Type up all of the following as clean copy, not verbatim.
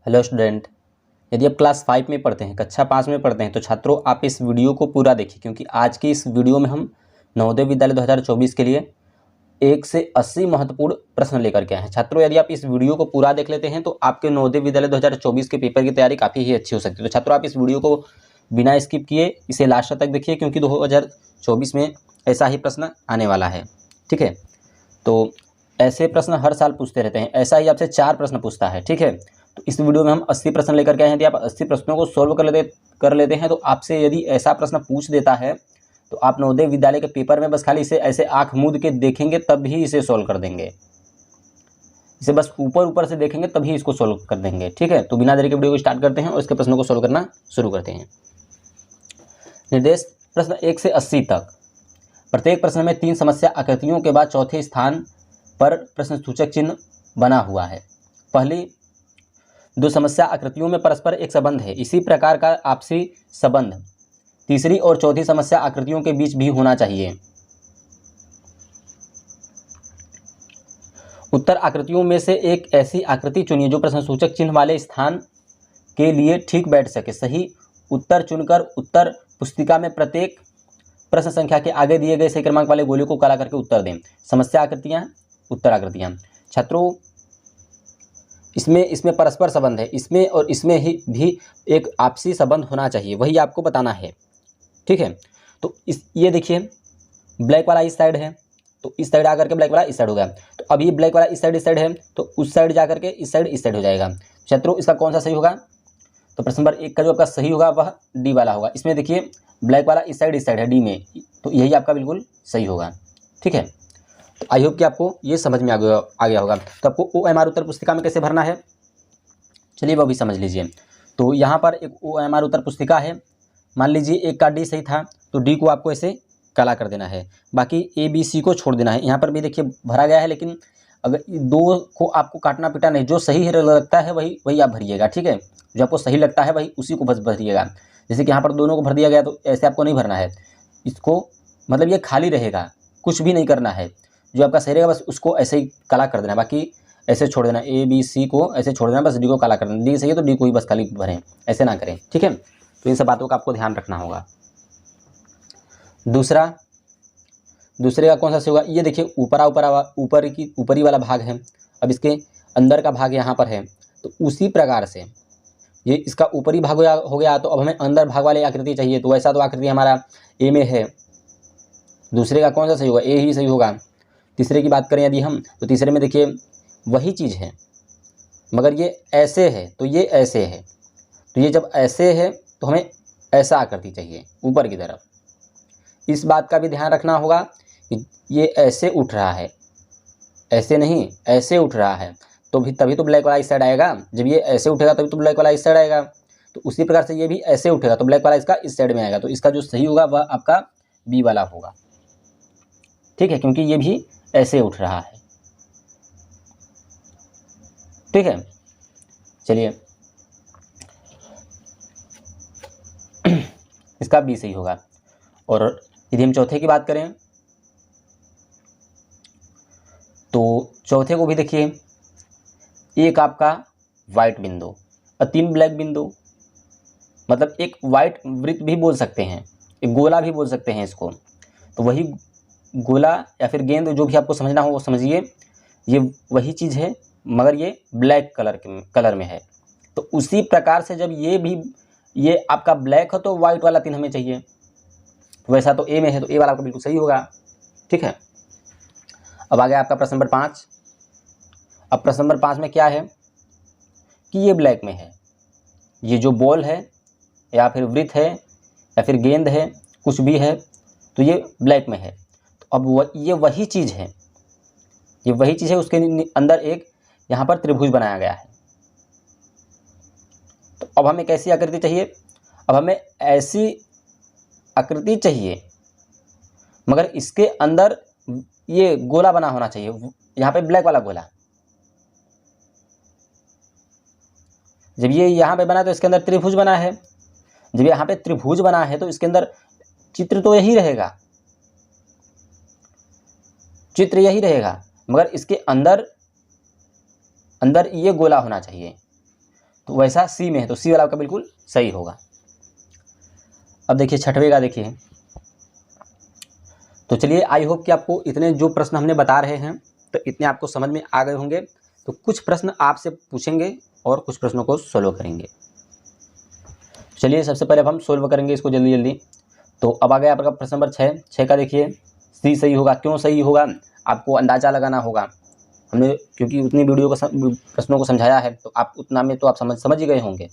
Hello student, यदि आप class 5 में पढ़ते हैं, कक्षा 5 में पढ़ते हैं तो छात्रों आप इस वीडियो को पूरा देखिए, क्योंकि आज की इस वीडियो में हम नवोदय विद्यालय 2024 के लिए 1 से 80 महत्वपूर्ण प्रश्न लेकर के आए हैं। छात्रों, यदि आप इस वीडियो को पूरा देख लेते हैं तो आपके नवोदय विद्यालय 2024 के पेपर की तैयारी काफ़ी ही अच्छी हो सकती है। तो छात्रों, आप इस वीडियो को बिना स्किप किए इसे लास्ट तक देखिए, क्योंकि 2024 में ऐसा ही प्रश्न आने वाला है। ठीक है, तो ऐसे प्रश्न हर साल पूछते रहते हैं, ऐसा ही आपसे 4 प्रश्न पूछता है। ठीक है, तो इस वीडियो में हम 80 प्रश्न लेकर के आए हैं। यदि आप 80 प्रश्नों को सोल्व कर लेते हैं तो आपसे यदि ऐसा प्रश्न पूछ देता है तो आप नवोदय विद्यालय के पेपर में बस खाली इसे ऐसे आंख मूंद के देखेंगे तब भी इसे सोल्व कर देंगे। इसे बस ऊपर ऊपर से देखेंगे तभी इसको सोल्व कर देंगे। ठीक है, तो बिना देरी के वीडियो को स्टार्ट करते हैं और इसके प्रश्नों को सोल्व करना शुरू करते हैं। निर्देश प्रश्न 1 से 80 तक। प्रत्येक प्रश्न में 3 समस्या आकृतियों के बाद चौथे स्थान पर प्रश्न सूचक चिन्ह बना हुआ है। पहली 2 समस्या आकृतियों में परस्पर एक संबंध है, इसी प्रकार का आपसी संबंध तीसरी और चौथी समस्या आकृतियों के बीच भी होना चाहिए। उत्तर आकृतियों में से एक ऐसी आकृति चुनिए जो प्रश्न सूचक चिन्ह वाले स्थान के लिए ठीक बैठ सके। सही उत्तर चुनकर उत्तर पुस्तिका में प्रत्येक प्रश्न संख्या के आगे दिए गए सही क्रमांक वाले गोले को काला करके उत्तर दें। समस्या आकृतियां, उत्तर आकृतियां। छात्रों, इसमें परस्पर संबंध है, इसमें और इसमें ही भी एक आपसी संबंध होना चाहिए, वही आपको बताना है। ठीक है, तो ये देखिए, ब्लैक वाला इस साइड है तो इस साइड आकर के ब्लैक वाला इस साइड हो गया। तो अभी ब्लैक वाला इस साइड है तो उस साइड जाकर के इस साइड हो जाएगा। छात्रों, इसका कौन सा सही होगा? तो प्रश्न नंबर 1 का जो आपका सही होगा वह डी वाला होगा। इसमें देखिए ब्लैक वाला इस साइड है डी में, तो यही आपका बिल्कुल सही होगा। ठीक है, तो आई होप कि आपको ये समझ में आ गया होगा। तो आपको OMR उत्तर पुस्तिका में कैसे भरना है, चलिए वो भी समझ लीजिए। तो यहाँ पर एक OMR उत्तर पुस्तिका है। मान लीजिए एक का डी सही था तो डी को आपको ऐसे काला कर देना है, बाकी ABC को छोड़ देना है। यहाँ पर भी देखिए भरा गया है, लेकिन अगर 2 को आपको काटना पीटा नहीं, जो सही लगता है वही आप भरिएगा। ठीक है, जो आपको सही लगता है वही उसी को बस भरिएगा। जैसे कि यहाँ पर दोनों को भर दिया गया तो ऐसे आपको नहीं भरना है, इसको मतलब ये खाली रहेगा, कुछ भी नहीं करना है। जो आपका सही रहेगा बस उसको ऐसे ही काला कर देना, बाकी ऐसे छोड़ देना। ABC को ऐसे छोड़ देना, बस डी को काला कर देना। डी सही है तो डी को ही बस खाली भरें, ऐसे ना करें। ठीक है, तो इन सब बातों का आपको ध्यान रखना होगा। दूसरे का कौन सा सही होगा? ये देखिए ऊपरी वाला भाग है, अब इसके अंदर का भाग यहाँ पर है, तो उसी प्रकार से ये इसका ऊपरी भाग हो गया। तो अब हमें अंदर भाग वाली आकृति चाहिए, तो वैसा तो आकृति हमारा ए में है। दूसरे का कौन सा सही होगा? ए ही सही होगा। तीसरे की बात करें यदि हम, तो तीसरे में देखिए वही चीज़ है, मगर ये ऐसे है तो ये ऐसे है, तो ये जब ऐसे है तो हमें ऐसा आकृति चाहिए ऊपर की तरफ। इस बात का भी ध्यान रखना होगा कि ये ऐसे उठ रहा है, ऐसे नहीं ऐसे उठ रहा है, तो भी तभी तो ब्लैक वाला इस साइड आएगा। जब ये ऐसे उठेगा तभी तो ब्लैक वाला इस साइड आएगा। तो उसी प्रकार से ये भी ऐसे उठेगा तो ब्लैक वाला इसका इस साइड में आएगा। तो इसका जो सही होगा वह आपका बी वाला होगा। ठीक है, क्योंकि ये भी ऐसे उठ रहा है। ठीक है, चलिए इसका बी सही होगा। और यदि हम चौथे की बात करें तो चौथे को भी देखिए, एक आपका वाइट बिंदु और 3 ब्लैक बिंदु, मतलब एक वाइट वृत्त भी बोल सकते हैं, एक गोला भी बोल सकते हैं इसको। तो वही गोला या फिर गेंद, जो भी आपको समझना हो वो समझिए, ये वही चीज़ है मगर ये ब्लैक कलर में है। तो उसी प्रकार से जब ये आपका ब्लैक हो तो वाइट वाला 3 हमें चाहिए, वैसा तो ए में है तो ए वाला आपका बिल्कुल सही होगा। ठीक है, अब आ गया आपका प्रश्न नंबर 5। अब प्रश्न नंबर 5 में क्या है कि ये ब्लैक में है, ये जो बॉल है या फिर वृत्त है या फिर गेंद है, कुछ भी है, तो ये ब्लैक में है। तो अब ये वही चीज़ है, ये वही चीज़ है, उसके अंदर एक यहाँ पर त्रिभुज बनाया गया है। तो अब हमें कैसी आकृति चाहिए? अब हमें ऐसी आकृति चाहिए मगर इसके अंदर ये गोला बना होना चाहिए, यहाँ पे ब्लैक वाला गोला। जब ये यहाँ पे बना तो इसके अंदर त्रिभुज बना है, जब यहाँ पे त्रिभुज बना है तो इसके अंदर चित्र तो यही रहेगा, चित्र यही रहेगा, मगर इसके अंदर ये गोला होना चाहिए। तो वैसा सी में है, तो सी वाला आपका बिल्कुल सही होगा। अब देखिए छठवें का देखिए। तो चलिए, आई होप कि आपको इतने जो प्रश्न हमने बता रहे हैं तो इतने आपको समझ में आ गए होंगे। तो कुछ प्रश्न आपसे पूछेंगे और कुछ प्रश्नों को सोल्व करेंगे। चलिए, सबसे पहले अब हम सोल्व करेंगे इसको जल्दी जल्दी। तो अब आ गया आपका प्रश्न नंबर 6 का देखिए। सी सही होगा, क्यों सही होगा आपको अंदाज़ा लगाना होगा। हमने क्योंकि उतनी वीडियो को प्रश्नों को समझाया है तो आप उतना में तो आप समझ ही गए होंगे।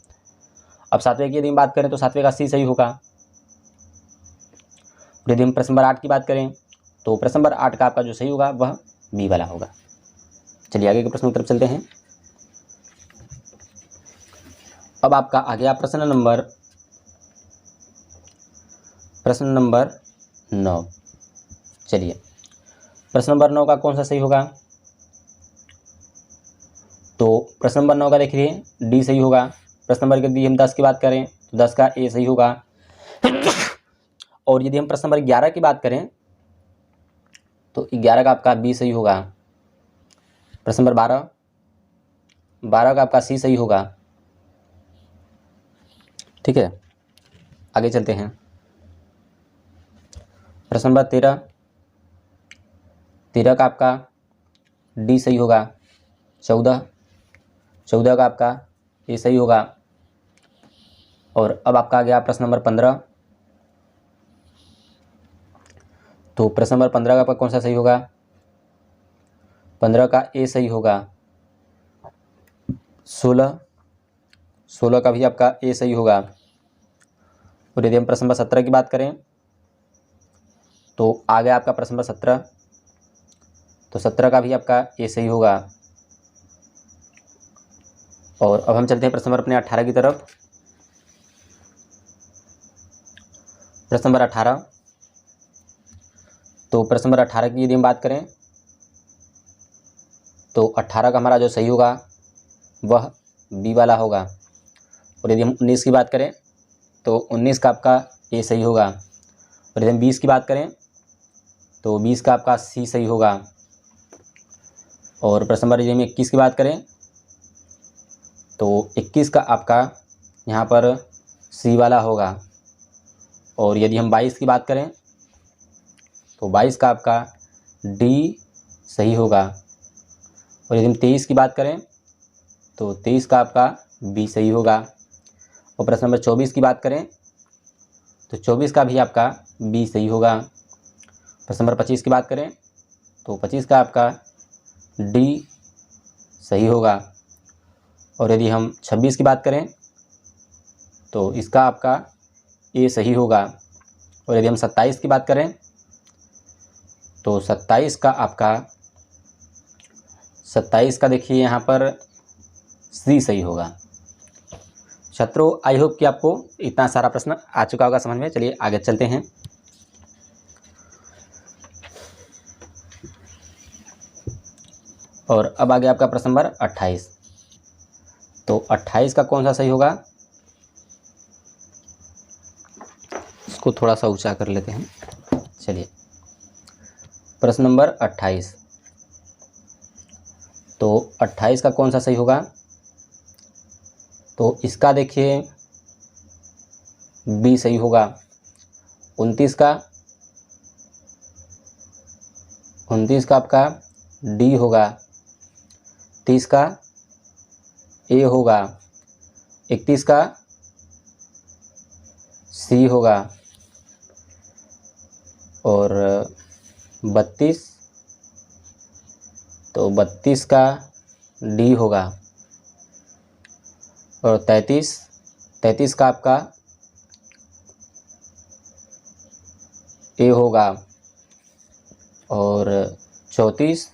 अब 7वें की यदि हम बात करें तो 7वें का सी सही होगा। यदि हम प्रश्न नंबर 8 की बात करें तो प्रश्न नंबर 8 का आपका जो सही होगा वह बी वाला होगा। चलिए आगे के प्रश्न की तरफ चलते हैं। अब आपका आ गया प्रश्न नंबर 9। चलिए, प्रश्न नंबर 9 का कौन सा सही होगा। तो प्रश्न नंबर 9 का देखिए डी सही होगा। प्रश्न नंबर यदि हम 10 की बात करें तो 10 का ए सही होगा। और यदि हम प्रश्न नंबर 11 की बात करें तो 11 का आपका बी सही होगा। प्रश्न नंबर 12 का आपका सी सही होगा। ठीक है, आगे चलते हैं। प्रश्न नंबर 13 का आपका डी सही होगा। 14 का आपका ए सही होगा। और अब आपका आ गया प्रश्न नंबर 15। तो प्रश्न नंबर 15 का आपका कौन सा सही होगा। 15 का ए सही होगा। 16 का भी आपका ए सही होगा। और यदि हम प्रश्न नंबर 17 की बात करें तो आ गया आपका प्रश्न नंबर 17। तो 17 का भी आपका ए सही होगा। और अब हम चलते हैं प्रश्न नंबर अपने 18 की तरफ। प्रश्न नंबर 18। तो प्रश्न नंबर 18 की यदि हम बात करें तो 18 का हमारा जो सही होगा वह बी वाला होगा। और यदि हम 19 की बात करें तो 19 का आपका ए सही होगा। और यदि हम 20 की बात करें तो 20 का आपका सी सही होगा। और प्रश्न नंबर यदि हम 21 की बात करें तो 21 का आपका यहाँ पर सी वाला होगा। और यदि हम 22 की बात करें तो 22 का आपका डी सही होगा। और यदि हम 23 की बात करें तो 23 का आपका बी सही होगा। और प्रश्न नंबर 24 की बात करें तो 24 का भी आपका बी सही होगा। प्रश्न नंबर 25 की बात करें तो 25 का आपका डी सही होगा। और यदि हम 26 की बात करें तो इसका आपका ए सही होगा। और यदि हम 27 की बात करें तो 27 का देखिए यहाँ पर सी सही होगा। छात्रों, आई होप कि आपको इतना सारा प्रश्न आ चुका होगा समझ में। चलिए आगे चलते हैं। और अब आ गया आपका प्रश्न नंबर 28। तो 28 का कौन सा सही होगा, इसको थोड़ा सा ऊंचा कर लेते हैं। चलिए, प्रश्न नंबर 28। तो 28 का कौन सा सही होगा। तो इसका देखिए बी सही होगा। 29 का आपका डी होगा। 30 का ए होगा। 31 का सी होगा। और 32 का डी होगा। और 33 का आपका ए होगा। और 34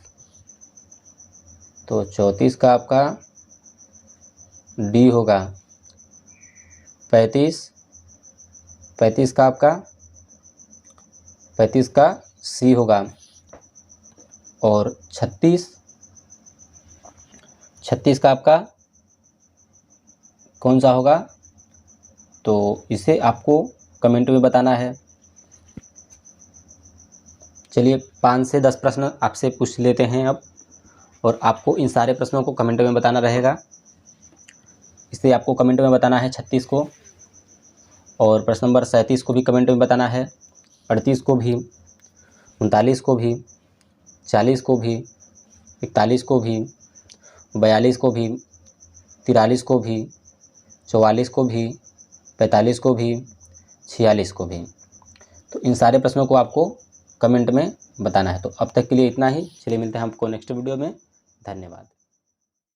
का आपका डी होगा। 35 का आपका 35 का सी होगा। और 36 का आपका कौन सा होगा, तो इसे आपको कमेंट में बताना है। चलिए 5 से 10 प्रश्न आपसे पूछ लेते हैं अब, और आपको इन सारे प्रश्नों को कमेंट में बताना रहेगा। इस से आपको कमेंट में बताना है 36 को, और प्रश्न नंबर 37 को भी कमेंट में बताना है, 38 को भी, 39 को भी, 40 को भी, 41 को भी, 42 को भी, 43 को भी, 44 को भी, 45 को भी, 46 को भी। तो इन सारे प्रश्नों को आपको कमेंट में बताना है। तो अब तक के लिए इतना ही। चलिए मिलते हैं आपको नेक्स्ट वीडियो में। धन्यवाद।